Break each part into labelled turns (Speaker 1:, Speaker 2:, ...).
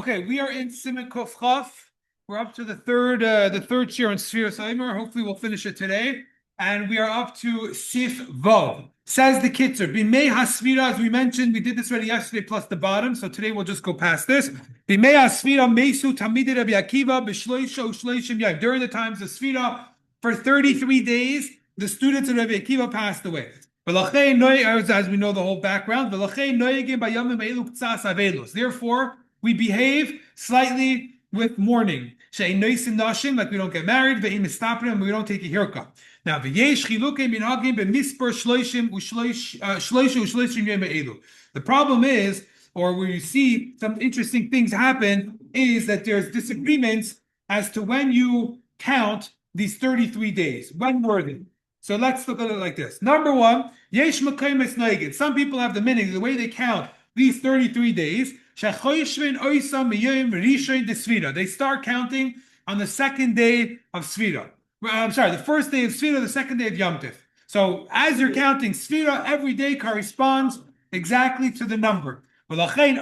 Speaker 1: Okay, we are in Siman Kof Chaf. We're up to the third shir on Sefira Siman. Hopefully, we'll finish it today. And we are up to Sif Vav. Says the Kitzur. Bimei Hasfira, as we mentioned, we did this already yesterday, plus the bottom. So today we'll just go past this. Bimei Hasfira Mesu Tamidei Rabbi Akiva b'shloisha u'shloishim yom. During the times of Sfira, for 33 days, the students of Rabbi Akiva passed away. As we know the whole background. Therefore, we behave slightly with mourning. Like we don't get married, and we don't take a haircut. Now, the problem is, or where you see some interesting things happen, is that there's disagreements as to when you count these 33 days. When were they? So let's look at it like this. Number one, some people have the meaning, the way they count these 33 days. They start counting on the second day of Sefira. I'm sorry, the first day of Sefira, the second day of Yom Tif. So as you're counting, Sefira every day corresponds exactly to the number. So then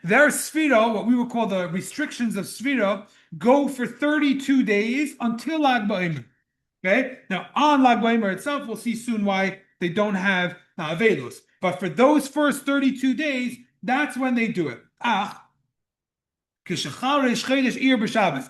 Speaker 1: their Sefira, what we would call the restrictions of Sefira, go for 32 days until Lag BaOmer. Okay? Now on Lag BaOmer itself, we'll see soon why they don't have Avelus. But for those first 32 days, that's when they do it.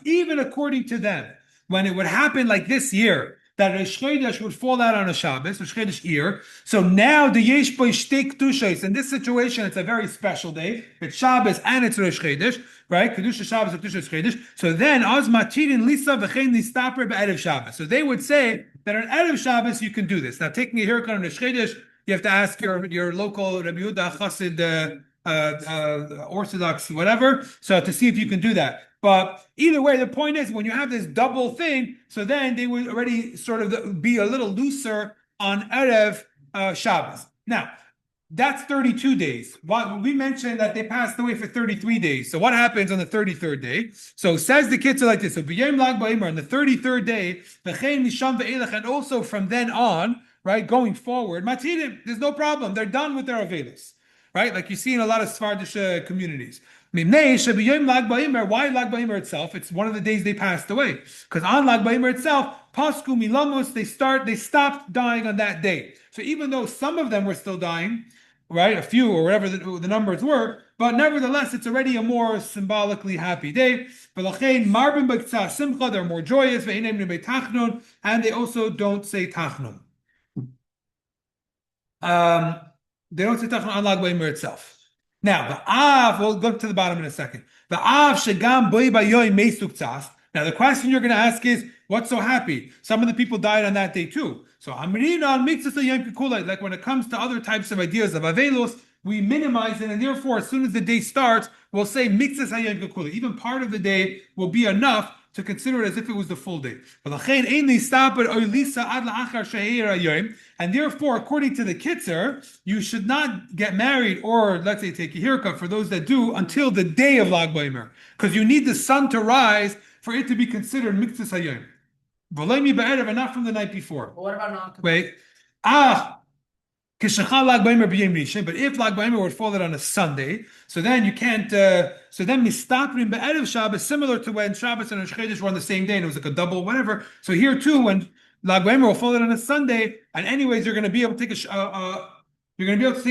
Speaker 1: Even according to them, when it would happen like this year, that Rosh Chodesh would fall out on a Shabbos, Rosh Chodesh Iyar. So now the Yesh Bo Shtei Kedushos. In this situation, it's a very special day. It's Shabbos and it's Rosh Chodesh, right? Kedusha Shabbos, Kedusha Rosh Chodesh. So then Az Matirin Lisa V'chein Listaper Be'erev Shabbos. So they would say that on Erev Shabbos you can do this. Now, taking a haircut on Rosh Chodesh, you have to ask your local Rabbi Yehuda Chassid Orthodox whatever, so to see if you can do that. But either way, the point is when you have this double thing, so then they would already sort of be a little looser on Erev Shabbos. Now, that's 32 days. We mentioned that they passed away for 33 days. So what happens on the 33rd day? So says the Kitzur like this. So B'yom Lag BaOmer, on the 33rd day, and also from then on, right, going forward, Matirim, there's no problem. They're done with their Avelus. Right? Like you see in a lot of Sephardic communities. Why Lag BaOmer itself? It's one of the days they passed away. Because on Lag BaOmer itself, Pasku Milamos, they stopped dying on that day. So even though some of them were still dying, right, a few or whatever the numbers were, but nevertheless, it's already a more symbolically happy day. They're more joyous, and they also don't say Tachnun. They don't say Tachnun on Lag BaOmer itself. Now, the Av, we'll go to the bottom in a second. The Av Shegam Boi Bayoy Meisuktzas. Now, the question you're going to ask is, what's so happy? Some of the people died on that day too. So, Amrina on Mitzvah Yom Kippur, like when it comes to other types of ideas of Avelos, we minimize it, and therefore, as soon as the day starts, we'll say Mitzvah Yom Kippur. Even part of the day will be enough to consider it as if it was the full day. And therefore, according to the Kitzur, you should not get married or, let's say, take a haircut for those that do until the day of Lag BaOmer, because you need the sun to rise for it to be considered Miktzas Hayom. And not from the night before.
Speaker 2: But what about not?
Speaker 1: Wait. But if Lag BaOmer would fall out on a Sunday, so then you can't. So then mistaprim be'erev Shabbos, similar to when Shabbos and Rosh Chodesh were on the same day, and it was like a double whatever. So here too, when Lag BaOmer will fall out on a Sunday, and anyways, you're going to be able to take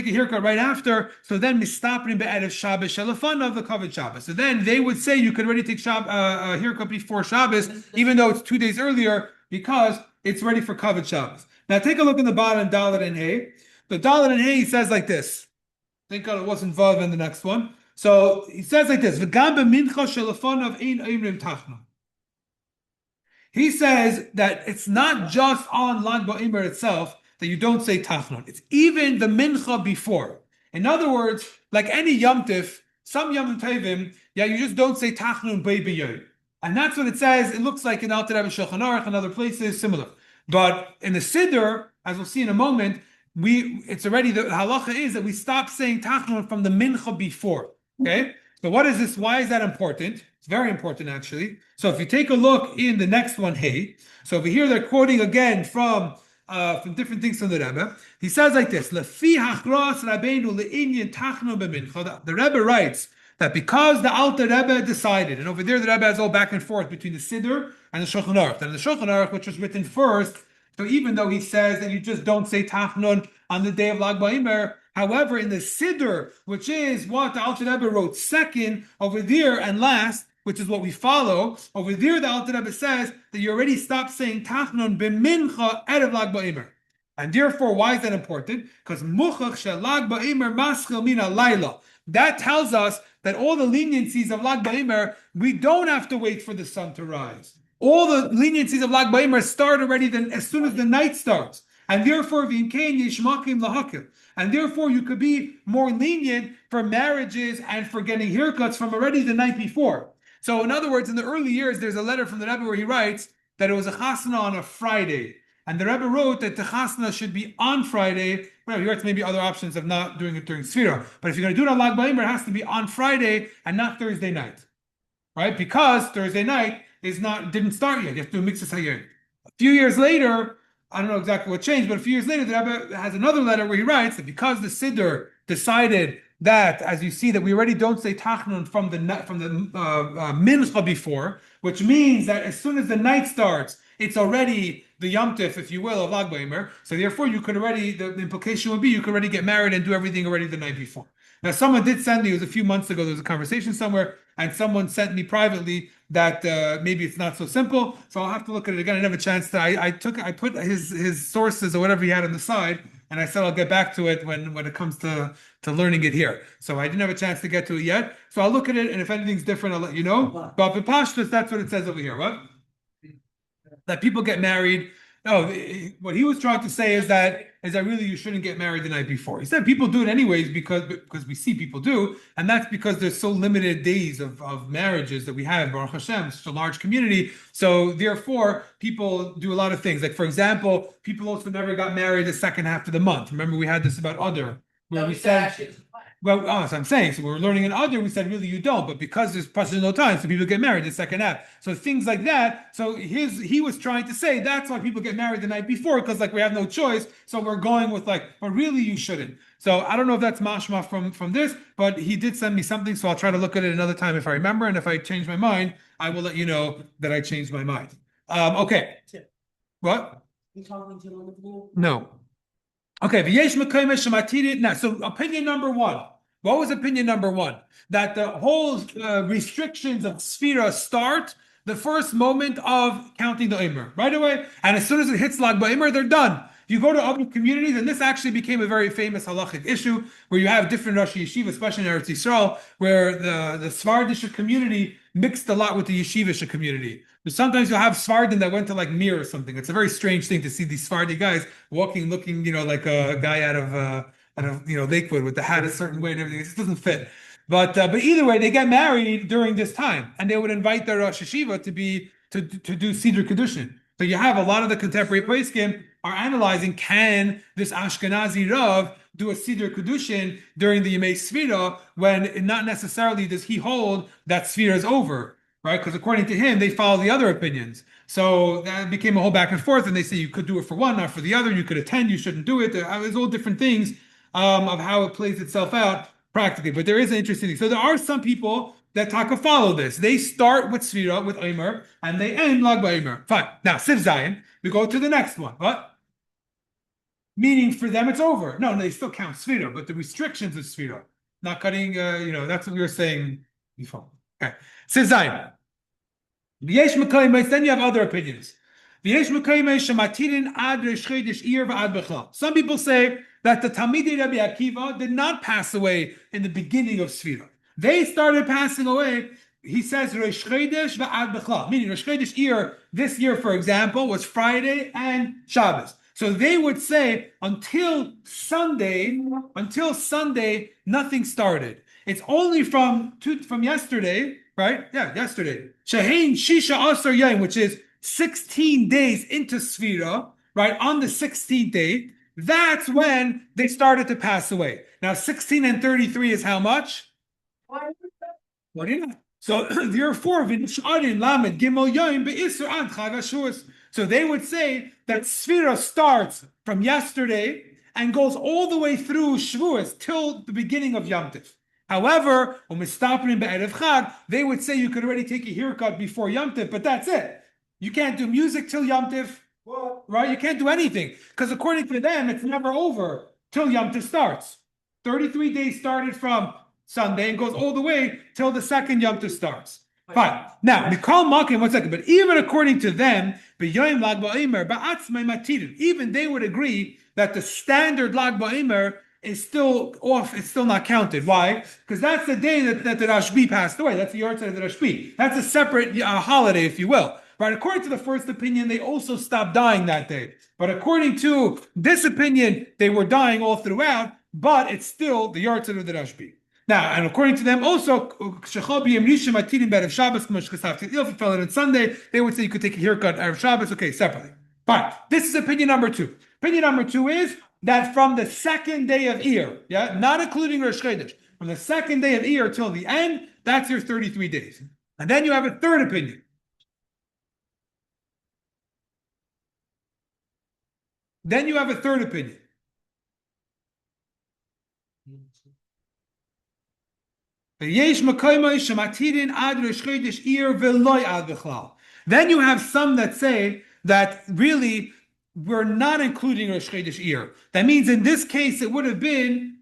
Speaker 1: a haircut right after. So then mistaprim be'erev Shabbos shalafan of the covered Shabbos. So then they would say you could already take a haircut before Shabbos, even though it's 2 days earlier, because it's ready for covered Shabbos. Now take a look in the bottom, Dalet and Hey. The Dalet and Hey says like this. Thank God it wasn't Vav in the next one. So he says like this. He says that it's not just on Lag BaOmer itself that you don't say Tachnun. It's even the Mincha before. In other words, like any Yom Tif, some Yom Tovim, you just don't say Tachnun B'Yoy. And that's what it says. It looks like in Alter Rebbe Shulchan Aruch and other places similar. But in the Siddur, as we'll see in a moment, it's already the halacha is that we stop saying Tachnun from the Mincha before. Okay? So what is this? Why is that important? It's very important actually. So if you take a look in the next one, Hey, so over here they're quoting again from from different things from the Rebbe. He says like this: Lefi hachros Rabbeinu le'inyan tachnu b'mincha. The Rebbe writes that because the Alter Rebbe decided, and over there the Rebbe has all back and forth between the Siddur and the Shulchan Aruch. And the Shulchan Aruch, which was written first, so even though he says that you just don't say Tachnun on the day of Lag BaOmer, however, in the Siddur, which is what the Alter Rebbe wrote second over there and last, which is what we follow, over there the Alter Rebbe says that you already stopped saying Tachnun b'mincha erev Lag BaOmer. And therefore, why is that important? Because Muchach shel Lag BaOmer maschil min halayla. That tells us that all the leniencies of Lag BaOmer, we don't have to wait for the sun to rise. All the leniencies of Lag BaOmer start already then as soon as the night starts. And therefore, and therefore you could be more lenient for marriages and for getting haircuts from already the night before. So in other words, in the early years, there's a letter from the Rebbe where he writes that it was a chasana on a Friday. And the Rebbe wrote that the chasna should be on Friday. Well, he writes maybe other options of not doing it during Sefira. But if you're going to do it on Lag BaOmer, it has to be on Friday and not Thursday night. Right? Because Thursday night didn't start yet. You have to do Mixas Hayir. A few years later, I don't know exactly what changed, but a few years later, the Rebbe has another letter where he writes that because the Siddur decided that, as you see, that we already don't say Tachnun from the Mincha before, which means that as soon as the night starts, it's already the Yom Tif, if you will, of Lag BaOmer. So therefore, you could already, the implication would be you could already get married and do everything already the night before. Now, someone did send me, it was a few months ago, there was a conversation somewhere, and someone sent me privately that maybe it's not so simple. So I'll have to look at it again. I didn't have a chance to, I put his sources or whatever he had on the side, and I said I'll get back to it when it comes to learning it here. So I didn't have a chance to get to it yet. So I'll look at it, and if anything's different, I'll let you know. But Pashtus, that's what it says over here. What? That people get married. No, what he was trying to say is that really you shouldn't get married the night before. He said people do it anyways because we see people do, and that's because there's so limited days of marriages that we have. Baruch Hashem, such a large community. So therefore, people do a lot of things. Like for example, people also never got married the second half of the month. Remember we had this about Adar, where we said. Well, so I'm saying, so we're learning in Adar, we said really you don't, but because there's possibly no time, so people get married the second half. So things like that. So he was trying to say that's why people get married the night before, because like we have no choice. So we're going with like, but really you shouldn't. So I don't know if that's mashma from this, but he did send me something, so I'll try to look at it another time if I remember, and if I change my mind, I will let you know that I changed my mind. Okay. What? You talking to him? No. Okay, now, so opinion number one. What was opinion number one? That the whole restrictions of Sefira start the first moment of counting the Omer, right away. And as soon as it hits Lag BaOmer, they're done. If you go to other communities, and this actually became a very famous halachic issue, where you have different Rosh Yeshiva, especially in Eretz Yisrael, where the Svardish community mixed a lot with the Yeshivish community. But sometimes you'll have Svardim that went to like Mir or something. It's a very strange thing to see these Svardi guys walking, looking, like a guy out of Lakewood with the hat a certain way and everything. It just doesn't fit. But either way, they get married during this time, and they would invite their Rosh Yeshiva to do Siddur Kedushin. So you have a lot of the contemporary poskim are analyzing, can this Ashkenazi Rav do a Siddur Kedushin during the Yemei Sefira when not necessarily does he hold that Sefira is over, right? Because according to him, they follow the other opinions. So that became a whole back and forth, and they say you could do it for one, not for the other. You could attend, you shouldn't do it. There's all different things of how it plays itself out practically. But there is an interesting thing. So there are some people that taka follow this. They start with Sefira, with Omer, and they end Lag BaOmer. Fine. Now, Siv Zayin, we go to the next one. What? Meaning for them it's over. No, they still count Sefira, but the restrictions of Sefira. Not cutting, that's what we were saying before. Okay. Siv Zayin. Then you have other opinions. Some people say that the Talmidei Rabbi Akiva did not pass away in the beginning of Sefira. They started passing away, he says, Rosh Chodesh v'ad Bechla. Meaning Rosh Chodesh year, this year, for example, was Friday and Shabbos. So they would say until Sunday, nothing started. It's only from yesterday, right? Yeah, yesterday. Shehein Shisha Asar Yom, which is 16 days into Sefira, right? On the 16th day, that's when they started to pass away. Now, 16 and 33 is how much? What do you know? So therefore, V'nish'arin Lamed Gimel Yom Be'isur Ad Chag HaShuas. So they would say that Sefira starts from yesterday and goes all the way through Shavuos till the beginning of Yom Tov. However, when we're stopping in Be'erev Chag, they would say you could already take a haircut before Yom Tov, but that's it. You can't do music till Yom Tov, right? You can't do anything because according to them, it's never over till Yom Tov starts. 33 days started from Sunday and goes all the way till the second Yom Tov starts. Fine. Now, Mikal Makim, 1 second, but even according to them, even they would agree that the standard Lag BaOmer is still off, it's still not counted. Why? Because that's the day that the Rashbi passed away. That's the Yartzeit of the Rashbi. That's a separate holiday, if you will. Right? According to the first opinion, they also stopped dying that day. But according to this opinion, they were dying all throughout, but it's still the Yartzeit of the Rashbi. Now, and according to them also, if you fell it on Sunday, they would say you could take a haircut Erev Shabbos, okay, separately. Fine. This is opinion number 2. Opinion number 2 is that from the second day of Iyar, yeah, not including Rosh Chodesh, from the second day of Iyar till the end, that's your 33 days. And then you have a third opinion. Then you have a third opinion. Then you have some that say that really we're not including Rosh Chodesh Iyar. That means in this case it would have been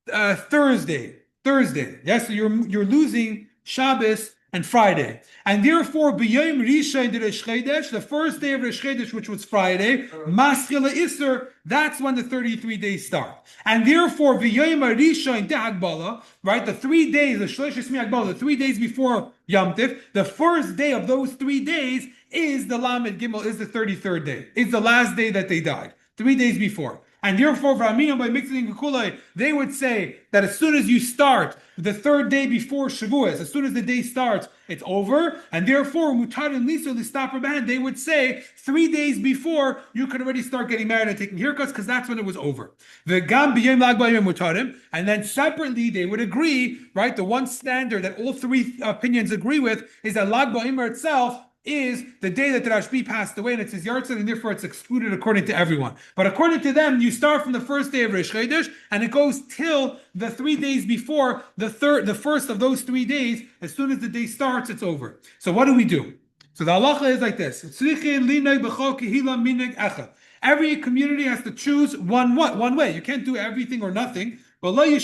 Speaker 1: Thursday. Yes, so you're losing Shabbos and Friday. And therefore, b'yom rishon de Rosh Chodesh, the first day of Rosh Chodesh, which was Friday, maschila Isser, that's when the 33 days start. And therefore, b'yom rishon de Hagbala, right, the 3 days, the Shlosh Shmi Hagbala, the 3 days before Yom Tiv, the first day of those 3 days is the Lamed Gimel, is the 33rd day. It's the last day that they died, 3 days before. And therefore, by mixing Kulai, they would say that as soon as you start the 3rd day before Shavuos, as soon as the day starts, it's over. And therefore, Mutar and Lisa, the stopper band, they would say 3 days before you could already start getting married and taking haircuts because that's when it was over. The Gam b'yom lag b'yom mutarim, and then separately they would agree, right? The one standard that all 3 opinions agree with is that lag b'yom itself is the day that the Rashbi passed away, and it's his Yartzeit, and therefore it's excluded according to everyone. But according to them, you start from the first day of Rosh Chodesh, and it goes till the 3 days before the first of those 3 days. As soon as the day starts, it's over. So what do we do? So the halacha is like this: every community has to choose one way. You can't do everything or nothing. You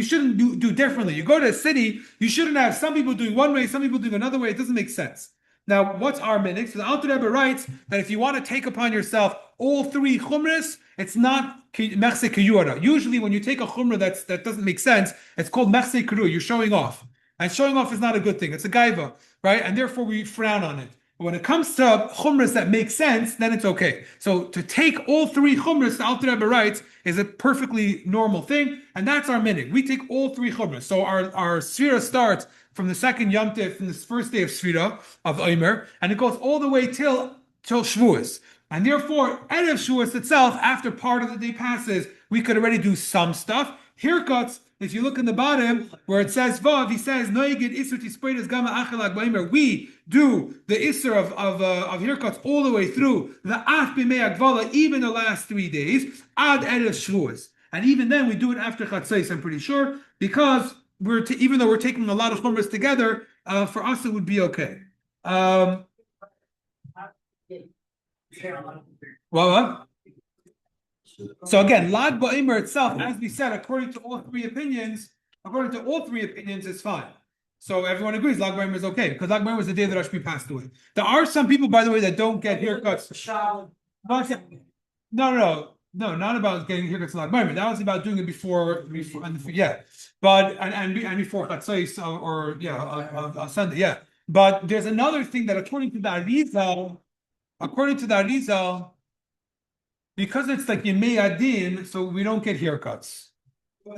Speaker 1: shouldn't do differently. You go to a city, you shouldn't have some people doing one way, some people doing another way. It doesn't make sense. Now, what's our minhag? So the Alter Rebbe writes that if you want to take upon yourself all 3 chumras, it's not mechse kiyura. Usually, when you take a chumrah that doesn't make sense, it's called mechse kiru. You're showing off, and showing off is not a good thing. It's a gaiva, right? And therefore, we frown on it. But when it comes to chumras that make sense, then it's okay. So to take all 3 chumras, the Alter Rebbe writes, is a perfectly normal thing, and that's our minhag. We take all 3 chumras. So our Sefira starts from the second Yom Tov, from this first day of Sefira, of Omer, and it goes all the way till Shavuos. And therefore, Erev Shavuos itself, after part of the day passes, we could already do some stuff. Haircuts, if you look in the bottom where it says Vav, he says Noigid Isur Tispoides Gama Achalag Baimer. We do the Isur of haircuts all the way through the Af Bimei Agvala, even the last 3 days, Ad Erev Shavuos. And even then we do it after Chatzos, I'm pretty sure, because even though we're taking a lot of chumras together, for us it would be okay. What? So again, Lag BaOmer itself, as we said, according to all 3 opinions, it's fine. So everyone agrees Lag BaOmer is okay because Lag BaOmer was the day that Rashbi passed away. There are some people, by the way, that don't get haircuts. No, not about getting haircuts in Lag BaOmer. That was about doing it before, yeah. But and before Chatzos or Sunday, yeah. But there's another thing that according to the Arizal, because it's like Yemei Adin, so we don't get haircuts,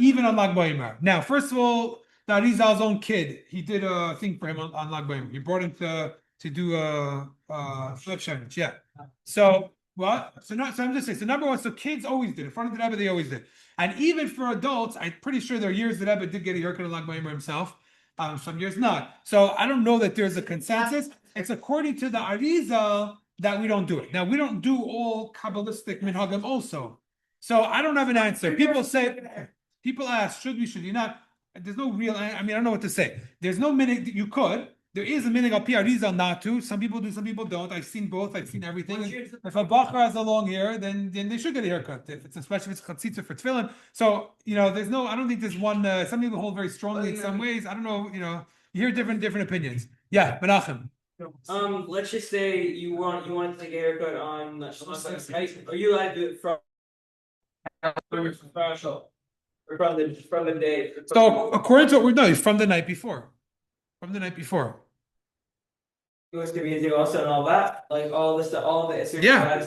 Speaker 1: even on Lag BaOmer. Now, first of all, the Arizal's own kid, he did a thing for him on Lag BaOmer. He brought him to do a flip sandwich, yeah. So what? So I'm just saying. So number one, so kids always did. In front of the Rebbe, they always did. And even for adults, I'm pretty sure there are years that Rebbe did get a haircut on Lag BaOmer himself. Some years not. So I don't know that there's a consensus. it's according to the Arizal that we don't do it. Now we don't do all Kabbalistic minhagim also. So I don't have an answer. People ask, should we, should you not? There's no real, I mean, I don't know what to say. There's no minig, you could. There is a minig al pi Arizal not to. Some people do, some people don't. I've seen both. I've seen everything. If a bacher has a long hair, then they should get a haircut. If it's especially if it's chatzitza for tefillin. So there's no. I don't think there's one. Some people hold very strongly in some ways. I don't know. You hear different opinions. Yeah, Menachem.
Speaker 2: Let's just say you want to take a haircut on are you allowed to do it from special or from the day?
Speaker 1: So according to what no, from the night before. From the night before.
Speaker 2: It was to be also and all that, like all this stuff, all of it.
Speaker 1: Yeah.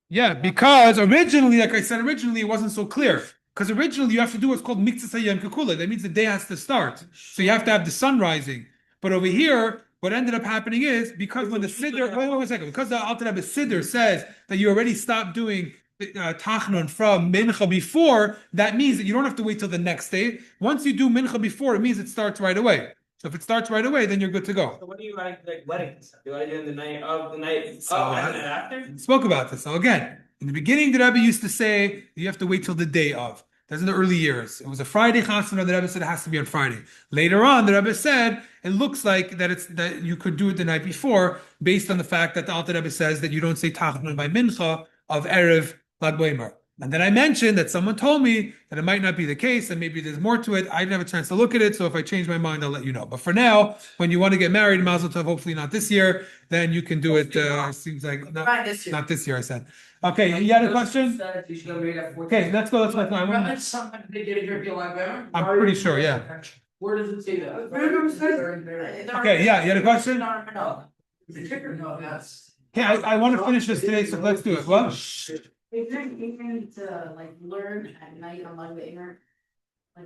Speaker 1: Yeah, because originally, like I said, it wasn't so clear. Because originally you have to do what's called Miktzah Yom Kekula. That means the day has to start. So you have to have the sun rising. But over here, what ended up happening is because when the Siddur, wait a second, because the Alter Rebbe Siddur says that you already stopped doing Tachnun from Mincha before, that means that you don't have to wait till the next day. Once you do Mincha before, it means it starts right away. So if it starts right away, then you're good to go.
Speaker 2: So what do you like weddings? Do I do in the night of the night and after?
Speaker 1: Spoke about this. So again, in the beginning, the Rebbe used to say you have to wait till the day of. That's in the early years. It was a Friday chasana. The Rebbe said it has to be on Friday. Later on, the Rebbe said it looks like that you could do it the night before, based on the fact that the Alter Rebbe says that you don't say Tachnun by Mincha of Erev Lag B'Omer. And then I mentioned that someone told me that it might not be the case, and maybe there's more to it. I didn't have a chance to look at it, so if I change my mind, I'll let you know. But for now, when you want to get married, Mazel Tov, hopefully not this year, then you can do it. Seems like not this year. I said. Okay, you had a question? Okay, let's go. I'm pretty sure. Yeah.
Speaker 2: Where does it say that?
Speaker 1: Okay. Yeah, you had a question? Okay, I want to finish this today, so let's do it. What?
Speaker 3: Is there anything to learn at night on Lag B'Omer?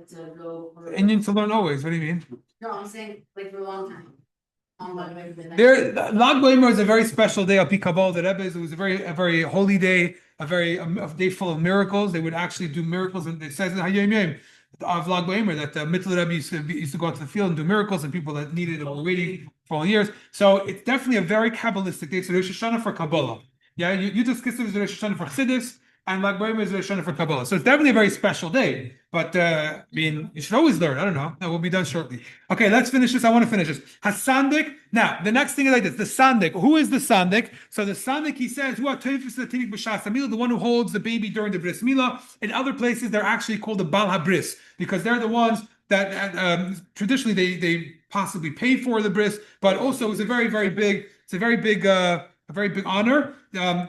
Speaker 3: To go for
Speaker 1: Indian to learn always. What do you mean?
Speaker 3: No, I'm saying for a long time. On Lag B'Omer.
Speaker 1: Lag B'Omer is a very special day. Al Pi Kabbalah, the Rebbe, it was a very holy day, a day full of miracles. They would actually do miracles, and it says in Hayom Yom of Lag B'Omer that the Mittel Rebbe used to go out to the field and do miracles, and people that needed it were waiting for all years. So it's definitely a very Kabbalistic day. So Rosh Hashanah for Kabbalah. Yeah, you just Kitzur is Rosh Hashanah for Chassidus, and Lag B'Omer is Rosh Hashanah for Kabbalah. So it's definitely a very special day. But I mean, you should always learn. I don't know. That will be done shortly. Okay, let's finish this. I want to finish this. Hasandik. Now, the next thing is like this. The Sandik. Who is the Sandik? So the Sandik, he says, the one who holds the baby during the bris milah. In other places, they're actually called the Bal HaBris, because they're the ones that traditionally they possibly pay for the bris, but also it's a very big honor.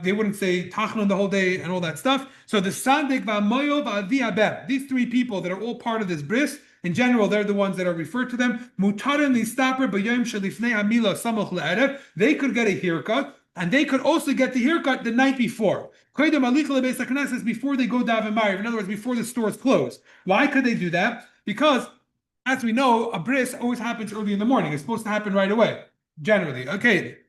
Speaker 1: They wouldn't say Tachnun the whole day and all that stuff. So the Sandik v'Amoyo v'Avi Abeb, these three people that are all part of this bris, in general, they're the ones that are referred to them. Mutarin listaper b'yom shelifnei hamila samoch le'erev. They could get a haircut, and they could also get the haircut the night before. Koydem alicha lebeis hakneses, before they go daven ma'ariv. In other words, before the stores close. Why could they do that? Because, as we know, a bris always happens early in the morning. It's supposed to happen right away, generally. Okay.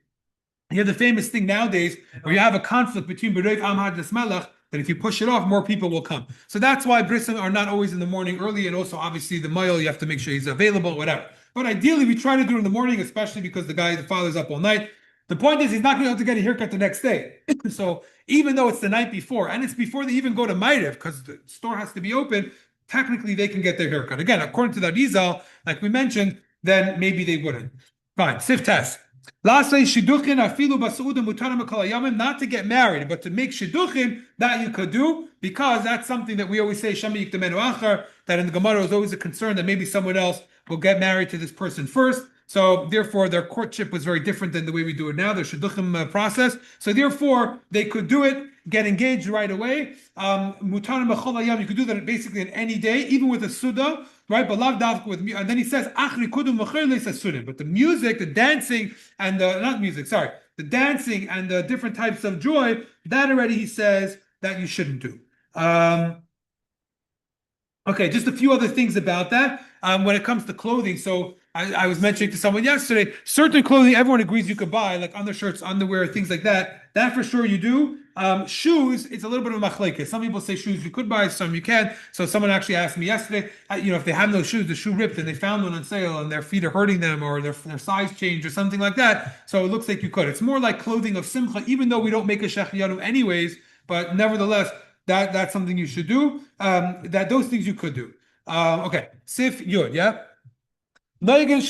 Speaker 1: You have the famous thing nowadays where you have a conflict between B'rei Amhad Malach, that if you push it off, more people will come. So that's why brisim are not always in the morning early, and also obviously the male, you have to make sure he's available, whatever. But ideally, we try to do it in the morning, especially because the father's up all night. The point is, he's not going to have to get a haircut the next day. So even though it's the night before, and it's before they even go to Ma'ariv, because the store has to be open, technically they can get their haircut. Again, according to the Arizal, like we mentioned, then maybe they wouldn't. Fine, Sif test. Lastly, shidduchin afilu basudim mutarim kol hayamim, not to get married, but to make shidduchin, that you could do, because that's something that we always say, shami yiktamenu achar, that in the Gemara is always a concern that maybe someone else will get married to this person first. So therefore, their courtship was very different than the way we do it now, the shidduchim process. So therefore, they could do it, get engaged right away. Mutarim b'chol hayam, you could do that basically in any day, even with a suda. Right, but lav davka with music, and then he says achri kudum v'chayleis. But the music, the dancing, and the dancing and the different types of joy, that already he says that you shouldn't do. Okay, just a few other things about that. When it comes to clothing, so I was mentioning to someone yesterday, certain clothing everyone agrees you could buy, like undershirts, underwear, things like that. That for sure you do. Shoes, it's a little bit of a machlekes. Some people say shoes you could buy, some you can. So someone actually asked me yesterday, if they have no shoes, the shoe ripped and they found one on sale and their feet are hurting them or their size changed or something like that. So it looks like you could. It's more like clothing of simcha, even though we don't make a shechiyanu anyways, but nevertheless, that's something you should do. That those things you could do. Okay, Sif Yud, yeah. The minig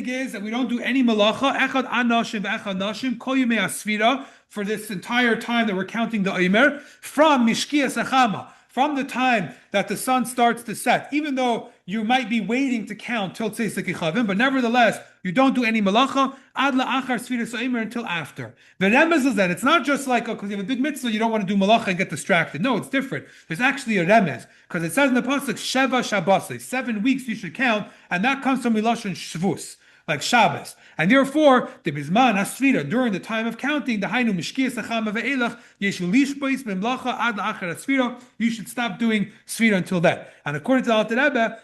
Speaker 1: is that we don't do any malacha. Echad anashim ve'echad nashim kol yemei asfira for this entire time that we're counting the omer from mishkias achama, from the time that the sun starts to set. Even though you might be waiting to count till tzeis kichavim, but nevertheless you don't do any malacha ad la'achar sfiras omer until after. The remez is that it's not just like because you have a big mitzvah you don't want to do malacha and get distracted. No, it's different. There's actually a remez because it says in the pasuk sheva shabbos, 7 weeks you should count, and that comes from milashon shvus, like Shabbos, and therefore the bizman asfira during the time of counting the hainu mishkias achama ve'elach yeshu lishbois b'mlacha ad la'achar asfira. You should stop doing sfira until then. And according to the Alter Rebbe,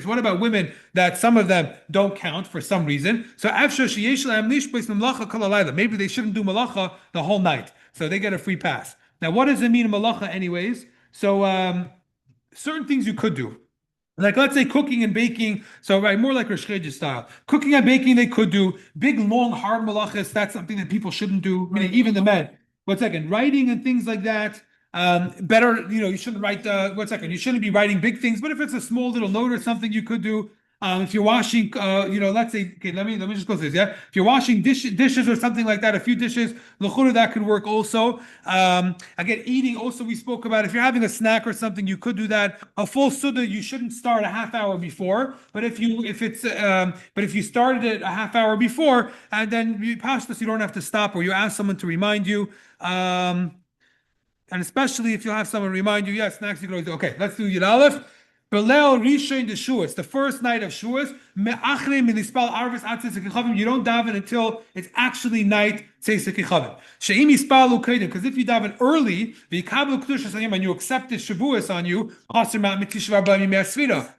Speaker 1: what about women that some of them don't count for some reason? So maybe they shouldn't do malacha the whole night, so they get a free pass. Now, what does it mean malacha, anyways? So certain things you could do. Like let's say cooking and baking, so right, more like Rosh Chodesh style. Cooking and baking they could do. Big, long, hard malachas, that's something that people shouldn't do, meaning even the men. 1 second, writing and things like that. Better, you shouldn't write, 1 second, you shouldn't be writing big things, but if it's a small little note or something you could do. If you're washing, let's say, okay, let me just go through this, yeah? If you're washing dishes or something like that, a few dishes, l'chura, that could work also. Again, eating also we spoke about. If you're having a snack or something, you could do that. A full suda, you shouldn't start a half hour before. But if you started it a half hour before, and then you pass this, you don't have to stop, or you ask someone to remind you. And especially if you have someone remind you, yes, snacks you can always do. Okay, let's do Yud Aleph. Belel Rishon de Shuas, the first night of Shuas. Me'achre milispal arvis at tzeitzekichavim. You don't daven until it's actually night tzeitzekichavim. She'im yispalu keidim, because if you daven early, v'yikablu kedushas on and you accept the Shavuos on you, chaser ma'at mitishvar b'yimei asvira.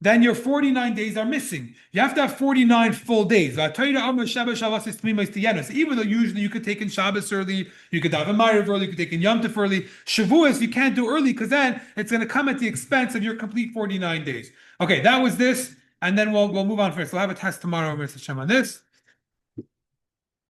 Speaker 1: Then your 49 days are missing. You have to have 49 full days. So even though usually you could take in Shabbos early, you could have a Ma'ariv early, you could take in Yom Tov early. Shavuos you can't do early because then it's going to come at the expense of your complete 49 days. Okay, that was this, and then we'll move on first. We'll have a test tomorrow, Mr. Shem, on this.